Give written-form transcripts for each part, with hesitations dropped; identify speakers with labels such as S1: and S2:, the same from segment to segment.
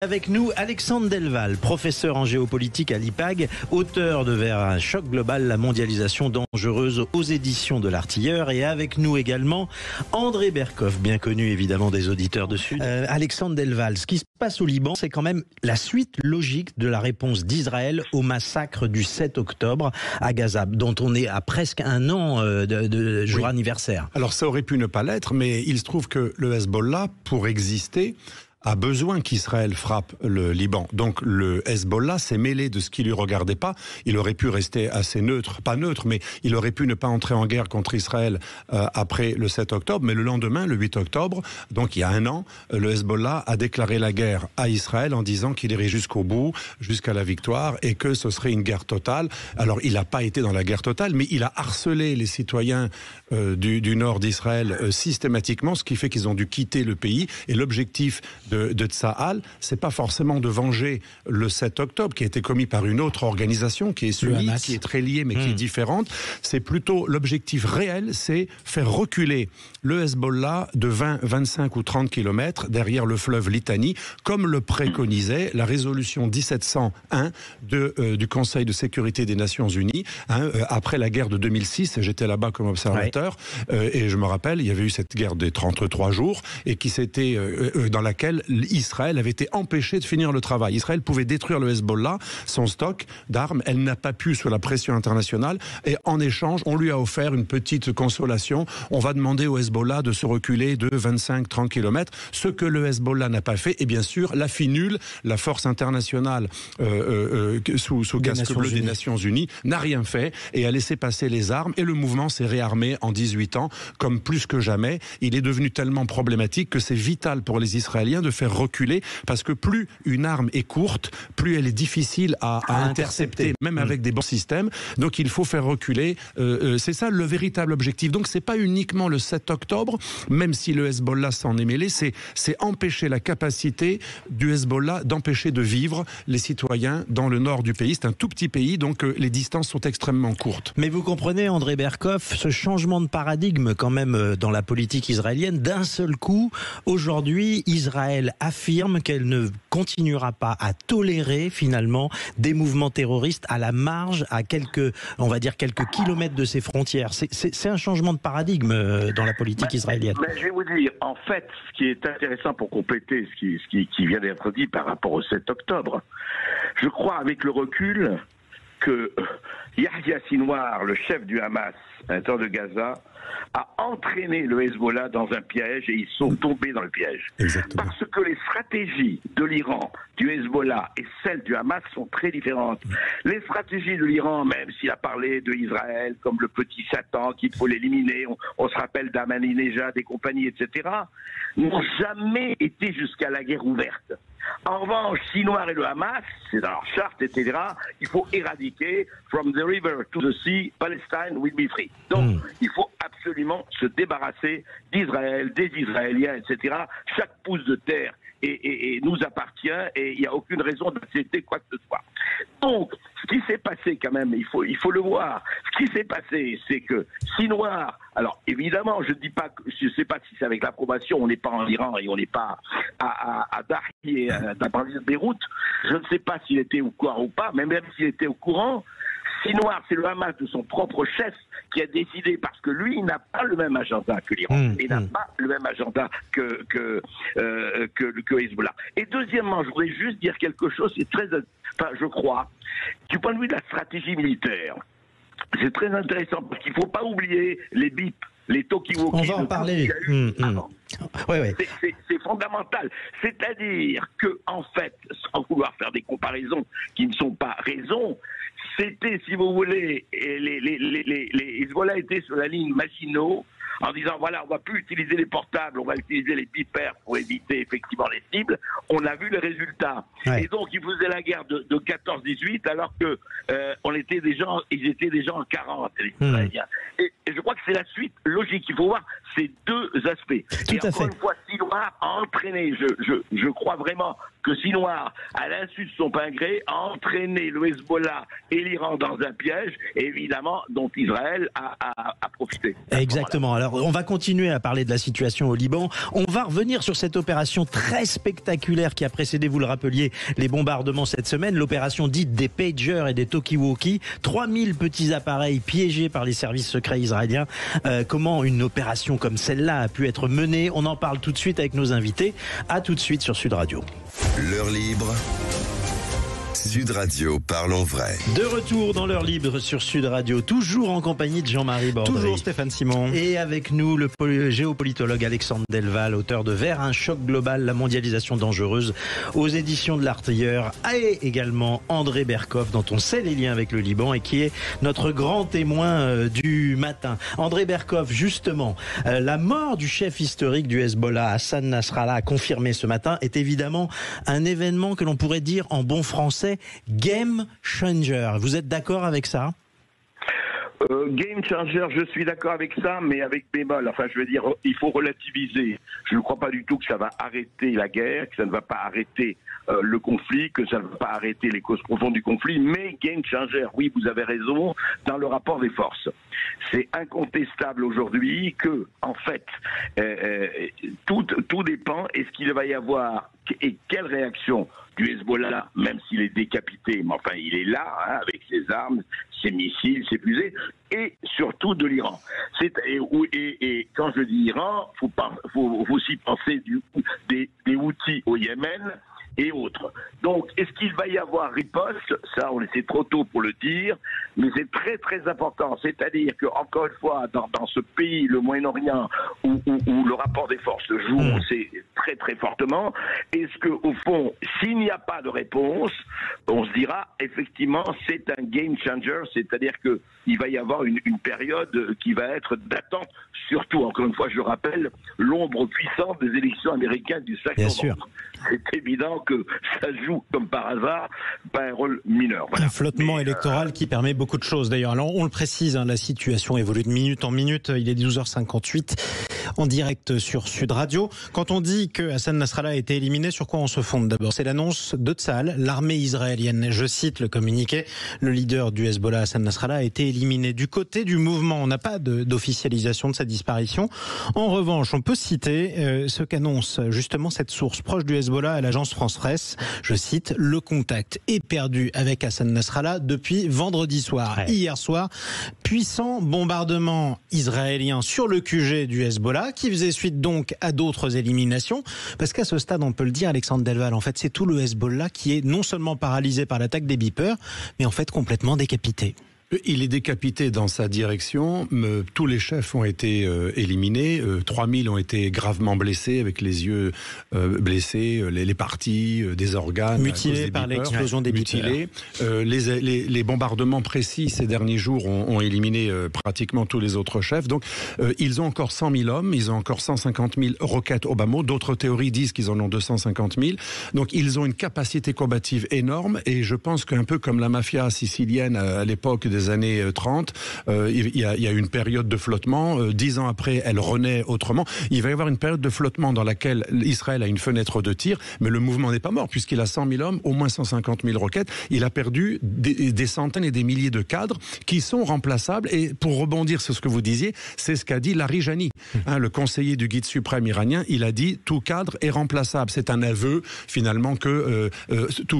S1: Avec nous, Alexandre Delval, professeur en géopolitique à l'IPAG, auteur de Vers un choc global, la mondialisation dangereuse aux éditions de l'Artilleur. Et avec nous également, André Berkoff, bien connu évidemment des auditeurs de Sud. Alexandre Delval, ce qui se passe au Liban, c'est quand même la suite logique de la réponse d'Israël au massacre du 7 octobre à Gaza, dont on est à presque un an de jour anniversaire.
S2: Alors ça aurait pu ne pas l'être, mais il se trouve que le Hezbollah, pour exister, a besoin qu'Israël frappe le Liban. Donc le Hezbollah s'est mêlé de ce qui lui regardait pas. Il aurait pu rester assez neutre, pas neutre, mais il aurait pu ne pas entrer en guerre contre Israël après le 7 octobre. Mais le lendemain, le 8 octobre, donc il y a un an, le Hezbollah a déclaré la guerre à Israël en disant qu'il irait jusqu'au bout, jusqu'à la victoire, et que ce serait une guerre totale. Alors il n'a pas été dans la guerre totale, mais il a harcelé les citoyens du nord d'Israël systématiquement, ce qui fait qu'ils ont dû quitter le pays. Et l'objectif de Tsahal, c'est pas forcément de venger le 7 octobre qui a été commis par une autre organisation qui est sunnite, qui est très liée mais qui est différente. C'est plutôt l'objectif réel, c'est faire reculer le Hezbollah de 20, 25 ou 30 kilomètres derrière le fleuve Litani, comme le préconisait la résolution 1701 du Conseil de sécurité des Nations Unies, après la guerre de 2006. J'étais là-bas comme observateur, et je me rappelle, il y avait eu cette guerre des 33 jours, et qui s'était dans laquelle Israël avait été empêché de finir le travail. Israël pouvait détruire le Hezbollah, son stock d'armes. Elle n'a pas pu sous la pression internationale. Et en échange, on lui a offert une petite consolation. On va demander au Hezbollah de se reculer de 25-30 kilomètres. Ce que le Hezbollah n'a pas fait. Et bien sûr, la FINUL, la force internationale sous casque bleu des Nations Unies, n'a rien fait et a laissé passer les armes. Et le mouvement s'est réarmé en 18 ans, comme plus que jamais. Il est devenu tellement problématique que c'est vital pour les Israéliens de faire reculer, parce que plus une arme est courte, plus elle est difficile à intercepter, même avec des bons systèmes. Donc il faut faire reculer. C'est ça le véritable objectif. Donc c'est pas uniquement le 7 octobre, même si le Hezbollah s'en est mêlé, c'est empêcher la capacité du Hezbollah d'empêcher de vivre les citoyens dans le nord du pays. C'est un tout petit pays, donc les distances sont extrêmement courtes.
S1: Mais vous comprenez, André Berkoff, ce changement de paradigme quand même dans la politique israélienne, d'un seul coup, aujourd'hui, Israël affirme qu'elle ne continuera pas à tolérer finalement des mouvements terroristes à la marge, à quelques kilomètres de ses frontières. C'est un changement de paradigme dans la politique israélienne.
S3: Je vais vous dire, en fait, ce qui est intéressant pour compléter ce qui vient d'être dit par rapport au 7 octobre, je crois avec le recul que Yahya Sinwar, le chef du Hamas à l'intérieur de Gaza, a entraîné le Hezbollah dans un piège et ils sont tombés dans le piège.
S2: Exactement.
S3: Parce que les stratégies de l'Iran, du Hezbollah et celles du Hamas sont très différentes. Les stratégies de l'Iran, même s'il a parlé de Israël comme le petit Satan qu'il faut l'éliminer, on se rappelle d'Ahmadinejad et compagnie, etc., n'ont jamais été jusqu'à la guerre ouverte. En revanche, Sinwar et le Hamas, c'est dans leur charte, etc., il faut éradiquer from the river to the sea, Palestine will be free. Donc, il faut absolument se débarrasser d'Israël, des Israéliens, etc. Chaque pouce de terre et nous appartient et il n'y a aucune raison d'accepter quoi que ce soit. Donc, ce qui s'est passé quand même, il faut le voir. Ce qui s'est passé, c'est que Sinwar, alors évidemment, je ne sais pas si c'est avec l'approbation, on n'est pas en Iran et on n'est pas à Dahi et à de Beyrouth. Je ne sais pas s'il était au courant ou pas, mais même s'il était au courant, Sinwar, c'est le Hamas de son propre chef qui a décidé, parce que lui, il n'a pas le même agenda que l'Iran. Il n'a pas le même agenda que Hezbollah. Et deuxièmement, je voudrais juste dire quelque chose, je crois, du point de vue de la stratégie militaire, c'est très intéressant, parce qu'il ne faut pas oublier les BIP, les talkie-walkie.
S1: On va en parler.
S3: C'est fondamental. C'est-à-dire que, en fait, sans vouloir faire des comparaisons qui ne sont pas raison, c'était, si vous voulez, les Hezbollah étaient sur la ligne Maginot, en disant voilà, on va plus utiliser les portables, on va utiliser les pipers pour éviter effectivement les cibles. On a vu les résultats. Et donc ils faisaient la guerre de 14-18 alors que ils étaient déjà en 40, les Israéliens. Et je crois que c'est la suite logique. Il faut voir ces deux aspects.
S1: Tout à fait.
S3: Encore une fois, Sinwar a entraîné, je crois vraiment que Sinwar, à l'insu de son plein gré, a entraîné le Hezbollah et l'Iran dans un piège, évidemment, dont Israël a profité.
S1: Exactement. Alors, on va continuer à parler de la situation au Liban. On va revenir sur cette opération très spectaculaire qui a précédé, vous le rappeliez, les bombardements cette semaine, l'opération dite des pagers et des talkie-walkie, 3000 petits appareils piégés par les services secrets israéliens. Comment une opération comme celle-là a pu être menée? On en parle tout de suite avec nos invités. À tout de suite sur Sud Radio.
S4: L'heure libre. Sud Radio, parlons vrai.
S1: De retour dans l'heure libre sur Sud Radio, toujours en compagnie de Jean-Marie Bordry.
S5: Toujours Stéphane Simon.
S1: Et avec nous, le géopolitologue Alexandre Delval, auteur de Vers un choc global, la mondialisation dangereuse, aux éditions de l'Artilleur, et également André Berkoff, dont on sait les liens avec le Liban et qui est notre grand témoin du matin. André Berkoff, justement, la mort du chef historique du Hezbollah, Hassan Nasrallah, a confirmé ce matin, est évidemment un événement que l'on pourrait dire en bon français game changer. Vous êtes d'accord avec ça?
S3: Game changer, je suis d'accord avec ça, mais avec bémol. Enfin, je veux dire, il faut relativiser. Je ne crois pas du tout que ça va arrêter la guerre, que ça ne va pas arrêter le conflit, que ça ne va pas arrêter les causes profondes du conflit, mais game changer, oui, vous avez raison, dans le rapport des forces. C'est incontestable aujourd'hui que, en fait, tout dépend. Est-ce qu'il va y avoir et quelle réaction du Hezbollah, même s'il est décapité, mais enfin il est là, hein, avec ses armes, ses missiles, ses fusées, et surtout de l'Iran. Et quand je dis Iran, faut aussi penser des Houthis au Yémen et autres. Donc, est-ce qu'il va y avoir riposte? Ça, c'est trop tôt pour le dire, mais c'est très très important. C'est-à-dire que, encore une fois, dans ce pays, le Moyen-Orient, où le rapport des forces joue, c'est très très fortement, est-ce que, au fond, s'il n'y a pas de réponse, on se dira, effectivement, c'est un game changer, c'est-à-dire que il va y avoir une période qui va être d'attente, surtout, encore une fois, je rappelle, l'ombre puissante des élections américaines du 5 novembre. C'est évident que ça joue, comme par hasard, pas un rôle mineur. Voilà.
S5: Un flottement électoral qui permet beaucoup de choses. D'ailleurs, alors on le précise, hein, la situation évolue de minute en minute. Il est 12h58 en direct sur Sud Radio. Quand on dit que Hassan Nasrallah a été éliminé, sur quoi on se fonde? D'abord, c'est l'annonce de Tsahal, l'armée israélienne. Je cite le communiqué. Le leader du Hezbollah, Hassan Nasrallah, a été éliminé. Du côté du mouvement, on n'a pas d'officialisation de sa disparition. En revanche, on peut citer ce qu'annonce justement cette source proche du Hezbollah à l'agence France-Presse. Je cite, le contact est perdu avec Hassan Nasrallah depuis vendredi soir. Ouais. Hier soir, puissant bombardement israélien sur le QG du Hezbollah, qui faisait suite donc à d'autres éliminations. Parce qu'à ce stade, on peut le dire, Alexandre Delval, en fait, c'est tout le Hezbollah qui est non seulement paralysé par l'attaque des beepers, mais en fait complètement décapité.
S2: Il est décapité dans sa direction. Tous les chefs ont été éliminés. 3000 ont été gravement blessés, avec les yeux blessés, les parties des organes
S5: mutilés par l'explosion des beepers.
S2: Les bombardements précis ces derniers jours ont éliminé pratiquement tous les autres chefs. Donc ils ont encore 100 000 hommes, ils ont encore 150 000 roquettes au bas mot. D'autres théories disent qu'ils en ont 250 000. Donc ils ont une capacité combative énorme, et je pense qu'un peu comme la mafia sicilienne à l'époque des années 30, il y a une période de flottement. 10 ans après, elle renaît autrement. Il va y avoir une période de flottement dans laquelle Israël a une fenêtre de tir, mais le mouvement n'est pas mort, puisqu'il a 100 000 hommes, au moins 150 000 roquettes. Il a perdu des centaines et des milliers de cadres qui sont remplaçables. Et pour rebondir sur ce que vous disiez, c'est ce qu'a dit Larijani, le conseiller du guide suprême iranien. Il a dit tout cadre est remplaçable. C'est un aveu finalement que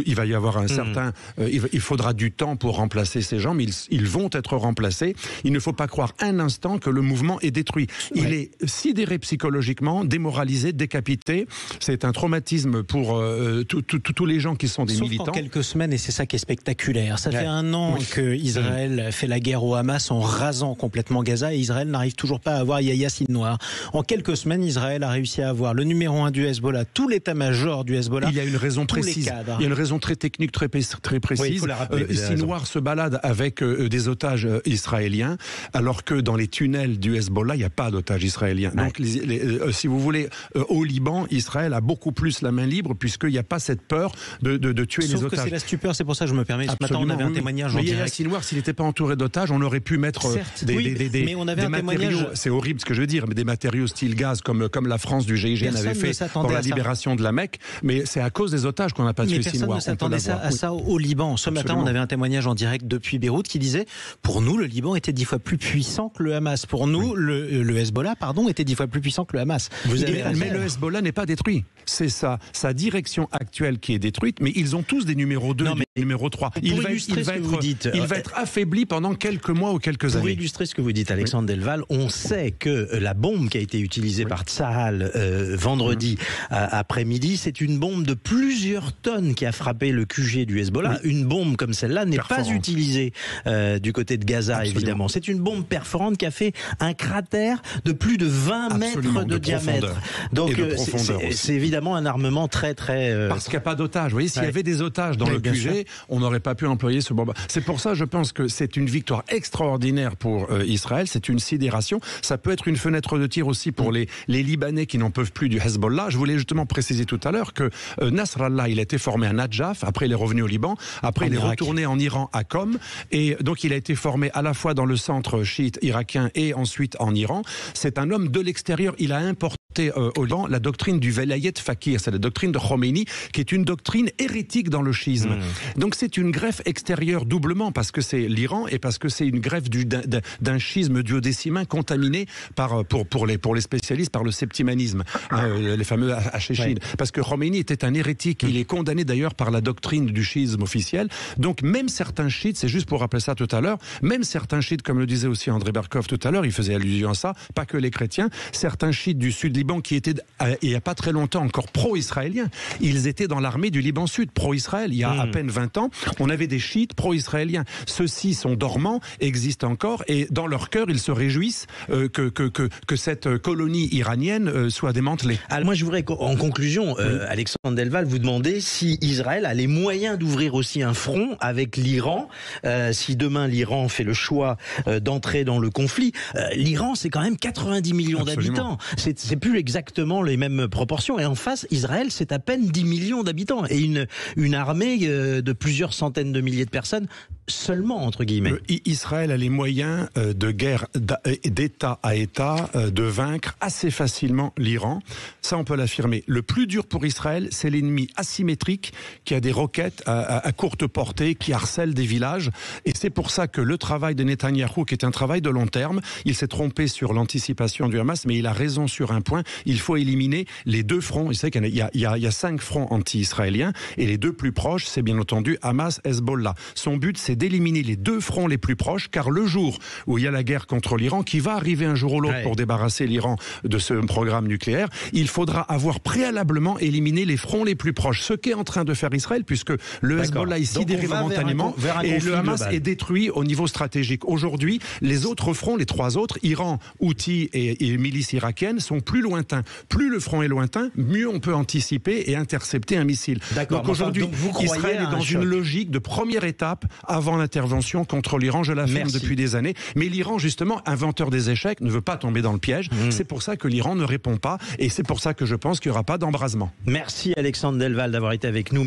S2: il va y avoir un certain, il faudra du temps pour remplacer ces gens, mais ils vont être remplacés. Il ne faut pas croire un instant que le mouvement est détruit. Il est sidéré psychologiquement, démoralisé, décapité. C'est un traumatisme pour tous les gens qui sont des militants.
S5: En quelques semaines, et c'est ça qui est spectaculaire. Ça fait un an que Israël fait la guerre au Hamas en rasant complètement Gaza, et Israël n'arrive toujours pas à avoir Yahya Sinwar. En quelques semaines, Israël a réussi à avoir le numéro 1 du Hezbollah, tout l'état-major du Hezbollah.
S2: Il y a une raison précise. Il y a une raison très technique, très précise.
S5: Oui,
S2: Sinwar se balade avec des otages israéliens, alors que dans les tunnels du Hezbollah, il n'y a pas d'otages israéliens.
S1: Ouais.
S2: Donc, si vous voulez, au Liban, Israël a beaucoup plus la main libre, puisqu'il n'y a pas cette peur de tuer
S5: Sauf
S2: les
S5: que
S2: otages.
S5: c'est la stupeur, c'est pour ça que je me permets. Ce matin, on avait un témoignage en
S2: mais
S5: direct.
S2: Yassine Ouar, s'il n'était pas entouré d'otages, on aurait pu mettre
S5: Certes,
S2: des
S5: mais on avait un
S2: matériaux,
S5: témoignage.
S2: c'est horrible ce que je veux dire, mais des matériaux style gaz, comme la France du GIGN
S5: Personne
S2: avait
S5: ne
S2: fait
S5: s'attendait
S2: pour la
S5: à ça.
S2: libération de la Mecque, mais c'est à cause des otages qu'on n'a pas tué
S5: Mais personne
S2: Sinwar.
S5: ne s'attendait à ça au Liban. Ce matin,
S2: Absolument.
S5: on avait un témoignage en direct depuis Beyrouth qui disait pour nous, le Liban était 10 fois plus puissant que le Hamas. Pour nous, le Hezbollah, était 10 fois plus puissant que le Hamas.
S2: Mais le Hezbollah n'est pas détruit. C'est sa direction actuelle qui est détruite, mais ils ont tous des numéros 2 et numéro 3. Il va être affaibli pendant quelques mois ou quelques
S1: Pour
S2: années.
S1: illustrer ce que vous dites, Alexandre Delval, on sait que la bombe qui a été utilisée par Tsahal vendredi après-midi, c'est une bombe de plusieurs tonnes qui a frappé le QG du Hezbollah. Une bombe comme celle-là n'est pas utilisée du côté de Gaza, évidemment. C'est une bombe perforante qui a fait un cratère de plus de 20 mètres de diamètre. Donc c'est évidemment un armement très très...
S2: Parce qu'il n'y a pas d'otages. Vous voyez, s'il y avait des otages dans le QG, on n'aurait pas pu employer ce bombardement. C'est pour ça, je pense que c'est une victoire extraordinaire pour Israël. C'est une sidération. Ça peut être une fenêtre de tir aussi pour les Libanais qui n'en peuvent plus du Hezbollah. Je voulais justement préciser tout à l'heure que Nasrallah, il a été formé à Najaf. Après, il est revenu au Liban. Après, il est retourné en Iran à Qom. Et donc, il a été formé à la fois dans le centre chiite irakien et ensuite en Iran. C'est un homme de l'extérieur. Il a importé au Liban la doctrine du Velayet Fakir. C'est la doctrine de Khomeini, qui est une doctrine hérétique dans le chiisme. Donc, c'est une greffe extérieure doublement parce que c'est l'Iran et parce que c'est une greffe d'un schisme duodécimain contaminé pour les spécialistes par le septimanisme, les fameux Hachéchides. Parce que Khomeini était un hérétique. Il est condamné d'ailleurs par la doctrine du schisme officiel. Donc même certains chiites, c'est juste pour rappeler ça tout à l'heure, même certains chiites, comme le disait aussi André Berkov tout à l'heure, il faisait allusion à ça, pas que les chrétiens, certains chiites du sud Liban qui étaient, il n'y a pas très longtemps, encore pro-israéliens, ils étaient dans l'armée du Liban Sud, pro-Israël. Il y a à peine 20 ans, on avait des chiites pro-israéliens. Ceux-ci sont dormants, existent encore, et dans leur cœur, ils se réjouissent que cette colonie iranienne soit démantelée.
S1: Alors moi, je voudrais, en conclusion, Alexandre Delval, vous demander si Israël a les moyens d'ouvrir aussi un front avec l'Iran. Si demain l'Iran fait le choix d'entrer dans le conflit, l'Iran, c'est quand même 90 millions d'habitants. C'est plus exactement les mêmes proportions. Et en face, Israël, c'est à peine 10 millions d'habitants. Et une armée de plusieurs centaines de milliers de personnes seulement, entre guillemets.
S2: Israël a les moyens de guerre d'État à État de vaincre assez facilement l'Iran. Ça, on peut l'affirmer. Le plus dur pour Israël, c'est l'ennemi asymétrique qui a des roquettes à courte portée, qui harcèle des villages. Et c'est pour ça que le travail de Netanyahou, qui est un travail de long terme, il s'est trompé sur l'anticipation du Hamas, mais il a raison sur un point. Il faut éliminer les deux fronts. Vous savez qu'il y a 5 fronts anti-israéliens, et les deux plus proches, c'est bien entendu Hamas, Hezbollah. Son but, c'est d'éliminer les deux fronts les plus proches, car le jour où il y a la guerre contre l'Iran, qui va arriver un jour ou l'autre pour débarrasser l'Iran de ce programme nucléaire, il faudra avoir préalablement éliminé les fronts les plus proches. Ce qu'est en train de faire Israël, puisque le Hezbollah est sidéré momentanément et le Hamas est détruit au niveau stratégique. Aujourd'hui, les autres fronts, les 3 autres, Iran, Houthi et milices irakiennes, sont plus lointains. Plus le front est lointain, mieux on peut anticiper et intercepter un missile. Donc aujourd'hui, Israël est dans une logique de première étape avant l'intervention contre l'Iran, je l'affirme depuis des années. Mais l'Iran, justement, inventeur des échecs, ne veut pas tomber dans le piège. C'est pour ça que l'Iran ne répond pas et c'est pour ça que je pense qu'il n'y aura pas d'embrasement.
S1: Merci Alexandre Delval d'avoir été avec nous.